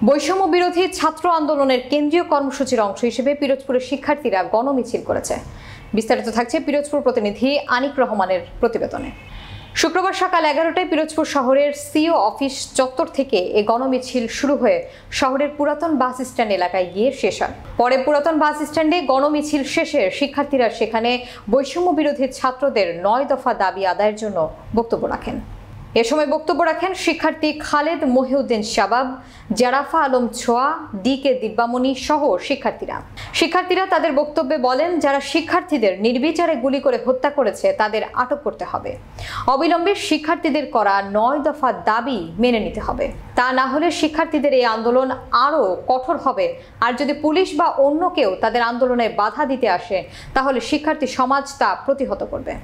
বৈষম্য বিরোধী ছাত্র আন্দোলনের কেন্দ্রীয় কর্মসূচির অংশ হিসেবে পিরোজপুরের শিক্ষার্থীরা গণমিছিল করেছে। বিস্তারিত থাকছে পিরোজপুর প্রতিনিধি আনিক রহমানের প্রতিবেদনে। শুক্রবার সকাল 11টায় পিরোজপুর শহরের সিও অফিস চত্বর থেকে এই গণমিছিল শুরু হয়ে শহরের পুরাতন বাস স্ট্যান্ড এলাকায় গিয়ে শেষ হয়। পরে পুরাতন বাস স্ট্যান্ডে গণমিছিল শেষে শিক্ষার্থীরা সেখানে বৈষম্য বিরোধী ছাত্রদের 9 দফা দাবি আদায়ের জন্য বক্তব্য রাখেন। এ সময় বক্তব্য রাখেন শিক্ষার্থী খালেদ মহিউদ্দিন শাবাব, জারাফা আলম ছোয়া, DK দিব্যামণি সহ শিক্ষার্থীরা তাদের বক্তব্যে বলেন, যারা শিক্ষার্থীদের নির্বিচারে গুলি করে হত্যা করেছে তাদের আটক করতে হবে। অবিলম্বে শিক্ষার্থীদের করা 9 দফা দাবি মেনে নিতে হবে। তা না হলে শিক্ষার্থীদের এই আন্দোলন আরও কঠোর হবে। আর যদি পুলিশ বা অন্য কেউ তাদের আন্দোলনে বাধা দিতে আসে তাহলে শিক্ষার্থী সমাজ তা প্রতিহত করবে।